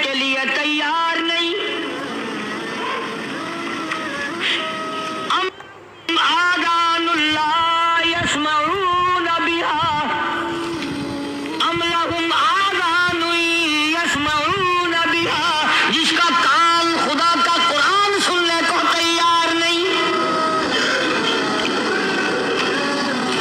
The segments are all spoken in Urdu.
کے لیے تیار نہیں. آذان لا يسمعون بها ام لهم آذان يسمعون بها. جس کا کان خدا کا قرآن سننے کو تیار نہیں.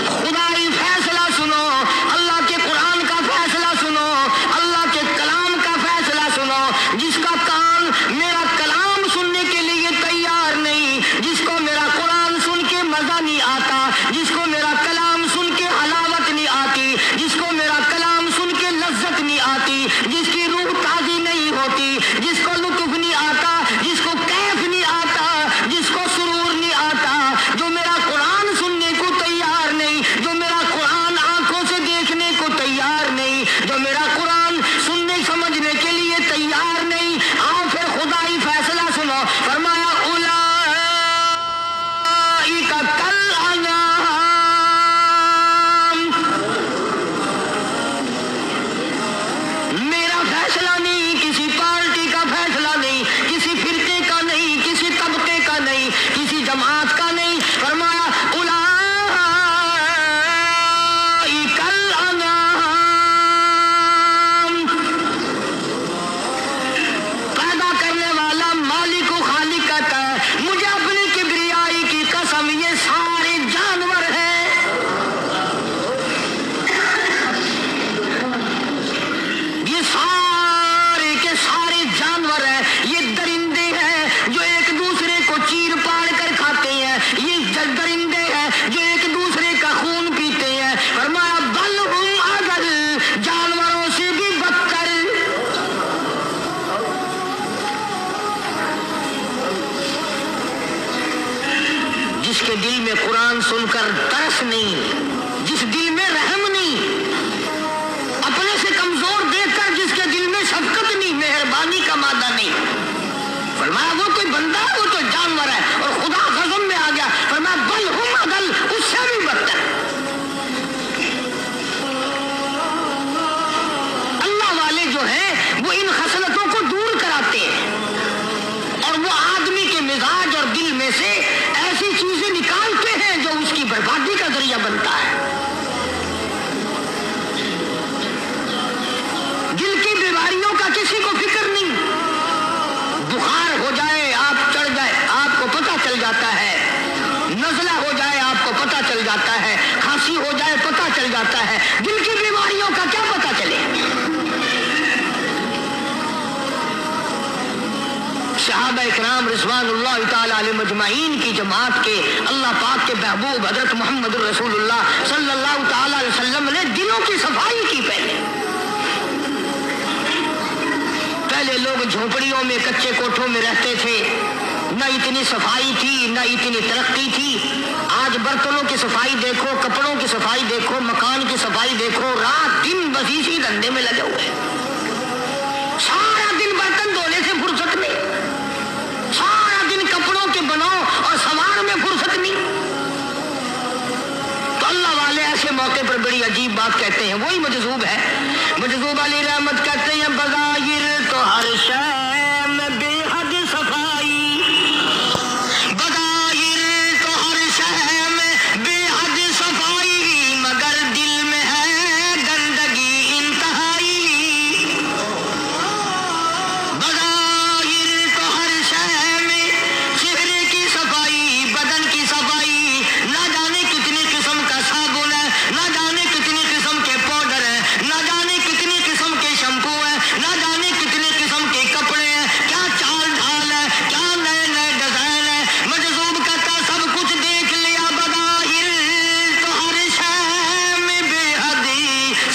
خدائی فیصلہ سنو, اللہ کے قرآن کا فیصلہ سنو, اللہ کے کلام کا فیصلہ سنو. جس کا کان میرا کلام سننے کے لیے تیار نہیں, جس کو میرا قرآن سن کے مزہ نہیں آتا, جس کو میرا کلام سن کے حلاوت نہیں آتی, جس کو میرا کلام سن کے لذت نہیں آتی, جس کی روح تازی نہیں ہوتی, جس کو لطف نہیں آتا, جس کو کیف نہیں آتا, جس کو سرور نہیں آتا, جو میرا قرآن سننے کو تیار نہیں, جو میرا قرآن آنکھوں سے دیکھنے کو تیار نہیں, جو میرا قرآن سننے سمجھنے کے لیے تیار نہیں. آؤ پھر خدائی فیصلہ سنو. فرمایا میرا فیصلہ نہیں, کسی پارٹی کا فیصلہ نہیں, کسی فرقے کا نہیں, کسی طبقے کا نہیں, کسی جماعت کا نہیں. فرمایا اولئک الانعام. پیدا کرنے والا مالک و خالق کہتا ہے مجھے اپنی کبریائی کی قسم یہ سارے جانور ہیں. یہ سارے کے سارے جانور ہیں, یہ درندے ہیں جو ایک دوسرے کو چیر پاڑ کر کھاتے ہیں, یہ درندے ہیں جو ایک دوسرے کا خون پیتے ہیں. فرمایا بل ہم اضل, جانوروں سے بھی بدتر. جس کے دل میں قرآن سن کر ترس نہیں, جس دل میں رحم نہیں, اپنے سے کمزور دیکھ کر جس کے دل میں شفقت نہیں, مہربانی کا مادہ نہیں. فرمایا وہ کوئی بندہ ہے, وہ تو جانور ہے. اور خدا غضب میں آ گیا. فرمایا بل ہم اضل, اس سے بھی بدتر. اللہ والے جو ہیں وہ ان خصلتوں کو دور کراتے ہیں, اور وہ آدمی کے مزاج اور دل میں سے ایسی چیزیں نکالتے ہیں جو اس کی بربادی کا ذریعہ بنتا ہے. دل کی بیماریوں کا کسی کو فکر نہیں. بخار ہو جائے, آپ چڑھ جائے, آپ کو پتہ چل جاتا ہے. نزلہ ہو جائے, آپ کو پتہ چل جاتا ہے. کھانسی ہو جائے, پتہ چل جاتا ہے. دل کی بیماریوں کا کیا پتہ چلے. صحابہ اکرام رضوان اللہ تعالی علیہ مجمعین کی جماعت کے اللہ پاک کے محبوب حضرت محمد رسول اللہ صلی اللہ تعالی علیہ وسلم نے دلوں کی صفائی کی. پہلے لوگ جھونپڑیوں میں, کچے کوٹھوں میں رہتے تھے, نہ اتنی صفائی تھی, نہ اتنی ترقی تھی. آج برتنوں کی صفائی دیکھو, کپڑوں کی صفائی دیکھو, مکان کی صفائی دیکھو, رات دن بس اسی دھندے میں لگے ہوئے. سارا دن برتن دھونے سے فرصت نہیں, سارا دن کپڑوں کے بناؤ اور سوار میں فرصت نہیں. تو اللہ والے ایسے موقع پر بڑی عجیب بات کہتے ہیں. وہی مجذوب ہے, مجذوب علی رحمت کہتے ہیں بظاہر تو ہر شے میں بے حد صفائی, بظاہر تو ہر شے میں بے حد صفائی, مگر دل میں ہے گندگی انتہائی. بظاہر تو ہر شے میں چہرے کی صفائی, بدن کی صفائی, نہ جانے کتنی قسم کا صابن ہے, نہ جانے کتنی قسم کے پاؤڈر ہے, نہ جانے کتنی قسم کے شیمپو ہے, نہ جانے کتنے قسم کے کپڑے ہیں, کیا چال ڈھال ہے, کیا نئے نئے ڈیزائن ہے. مجذوب کہتا سب کچھ دیکھ لیا, بظاہر تو ہر شے میں بے حد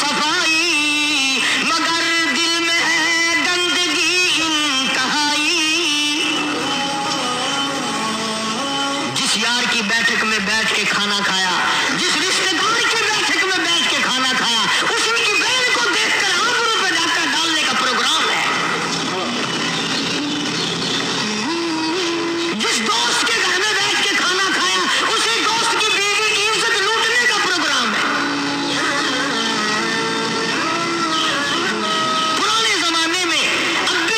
صفائی, مگر دل میں ہے گندگی انتہائی. جس یار کی بیٹھک میں بیٹھ کے کھانا کھایا, جس رشتے دار کی بیٹھک میں بیٹھ کے کھانا کھایا, اسی کی بہن کو دیکھ کر آبرو پہ جا کر ڈالنے کا پروگرام ہے. جس دوست کے گھر میں بیٹھ کے کھانا کھایا, اسی دوست کی بیوی کی عزت لوٹنے کا پروگرام ہے. پرانے زمانے میں اب بھی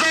2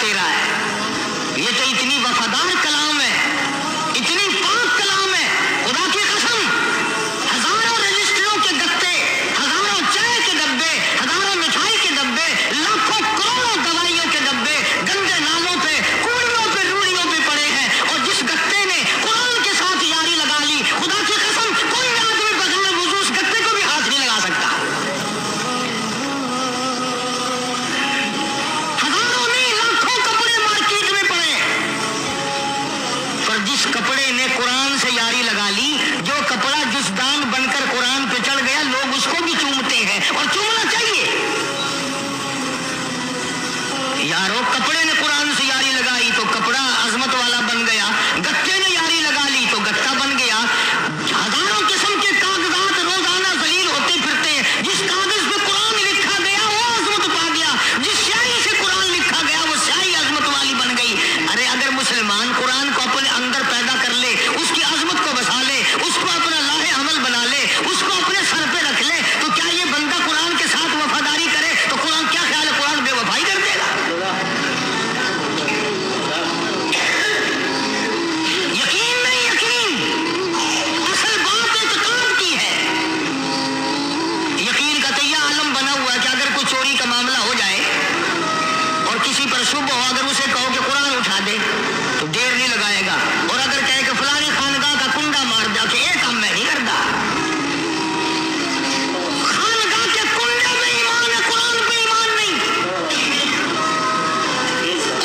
تیرا ہے. یہ تو اتنی وفادار کلام ہے, اتنی پاک کلام ہے, خدا کی قسم ہزاروں رجسٹروں کے گتے, ہزاروں چائے کے ڈبے, ہزاروں مٹھائی کے ڈبے, لاکھوں کروڑوں دوائیوں کے ڈبے گندے نالوں پہ, کوڑیوں پہ, روڑیوں پہ پڑے ہیں, اور جس گتے نے قرآن کے ساتھ یاری لگا لی, خدا کی قسم کوئی آدمی بغیر وضو اس گتے کو بھی ہاتھ نہیں لگا سکتا. ہزاروں نہیں لاکھوں کپڑے مارکیٹ میں پڑے, پر جس کپڑے نے قرآن سے یاری لگا لی, جو کپڑا جس دان بن کر قرآن پہ چڑھ گیا, لوگ اس کو بھی چومتے ہیں اور چومنا چاہیے. یارو کپڑے نے قرآن سے یاری لگائی تو کپڑا عظمت والا بن گیا, گتے نے یاری لگا لی تو گتا بن گیا. ہزاروں قسم کے کاغذات روزانہ ذلیل ہوتے پھرتے ہیں, جس کاغذ پہ قرآن لکھا گیا وہ عظمت پا گیا, جس سیاہی سے قرآن لکھا گیا وہ سیاہی عظمت والی بن گئی. ارے اگر مسلمان قرآن کو اپنے اندر پیدا کر لے, اس کی عظمت کو بسا لے, اس کو اپنا لاہ عمل بنا لے, اس کو اپنے سر پہ رکھ لے, تو کیا یہ بندہ قرآن کے ساتھ وفاداری کرے تو قرآن کیا خیال ہے, قرآن بے وفائی کر دے گا؟ یقین نہیں, یقین اصل بات اعتقاد کی ہے. یقین کا تو یہ عالم بنا ہوا ہے کہ اگر کوئی چوری کا معاملہ ہو جائے اور کسی پر شبہ ہو, اگر اسے کہو کہ قرآن اٹھا دے تو دیر نہیں لگائے گا, اور اگر کہے کہ فلانی خانقاہ کا کنڈا مار جا, کہ یہ کام میں نہیں کرتا. خانقاہ کے کنڈے میں ایمان ہے, قرآن پہ ایمان نہیں.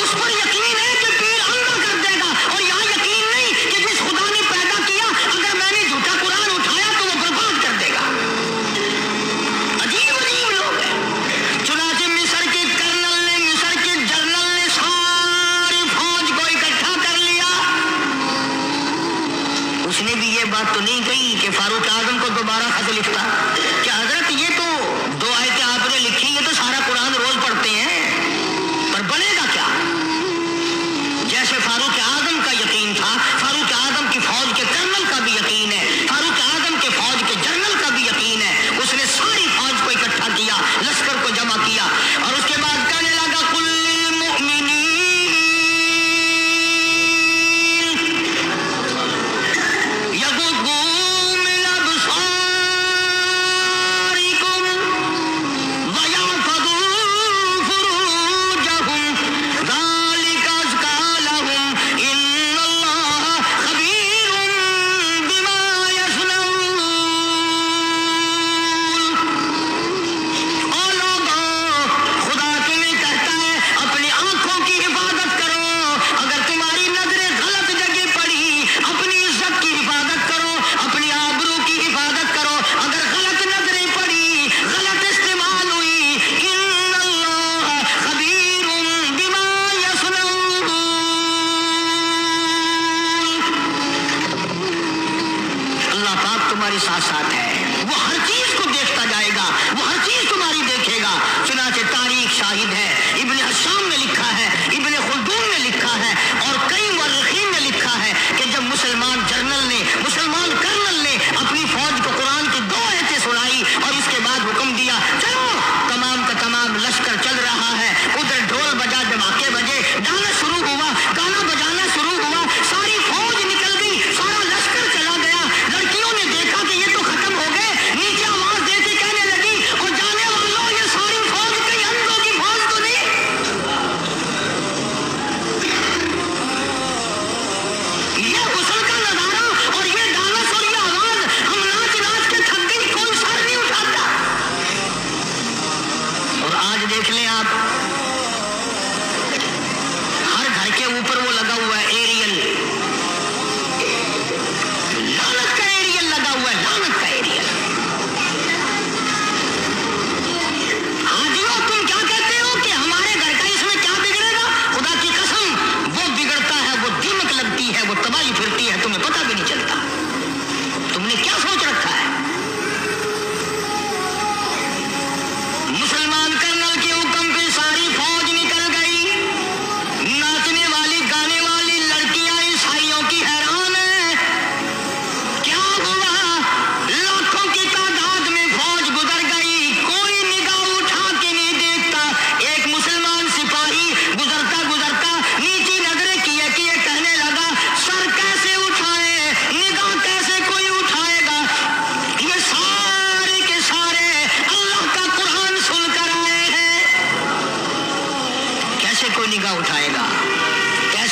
اس پر یقین ہے کہ پیر اندھا کر دے گا, اور یہاں یقین نہیں کہ جس خدا نے پیدا کیا اگر میں نے جھوٹا قرآن اٹھایا تو وہ برباد کر دے گا. عجیب عجیب لوگ ہیں. چنانچہ مصر کے کرنل نے, مصر کے جنرل نے ساری فوج کو اکٹھا کر لیا. اس نے بھی یہ بات تو نہیں کہی کہ فاروق اعظم کو دوبارہ خط لکھتا کہ حضرت یہ تو 2 آیتیں آپ نے لکھی, یہ تو سارا قرآن روز پڑھتے ہیں, پر بنے گا کیا؟ جیسے فاروق اعظم کا یقین تھا, فاروق اعظم کی فوج کے کرنل کا بھی یقین ہے, فاروق اعظم کے فوج کے جنرل کا بھی یقین ہے. اس نے ساری فوج کو اکٹھا کیا, لشکر کو جمع کیا, اور اس کے بعد کہنے لگا قل للمؤمنین یغضوا من ابصارکم ویحفظوا فروجہم ذلک ازکی لہم ان اللہ خبیر بما یصنعون. اور لوگوں, خدا تمہیں کہتا ہے اپنی آنکھوں کی حفاظت کرو. اگر تمہاری نظریں غلط جگہ پڑی, اپنی عزت کی حفاظت کرو, اپنی آبرو کی حفاظت کرو. اگر غلط نظریں پڑی, غلط استعمال ہوئی, ان اللہ خبیر بما یصنعون. اللہ پاک تمہارے ساتھ ساتھ ہے, وہ ہر چیز کو دیکھتا جائے گا, وہ ہر چیز تمہاری دیکھے گا. چنانچہ تاریخ شاہد ہے, ابن حشام نے لکھا ہے, ابن خلدون نے لکھا ہے, اور کئی مورخین نے لکھا ہے کہ جب مسلمان جنرل نے, مسلمان کرنل نے اپنی فوج کو قرآن کی 2 آیتیں سنائی اور اس کے بعد حکم دیا چلو, تمام کا تمام لشکر چل رہا ہے, ادھر ڈھول بجا, دھماکے بجے, گانا شروع ہوا, گانا بجانا شروع ہوا, ساری فوج نکل گئی, سارا لشکر چلا گیا. لڑکیوں نے دیکھا کہ یہ تو ختم ہو گئے, نیچے آواز دے کے کہنے لگی, اور جانے والوں یہ ساری فوج کئی اندھوں کی فوج تو نہیں.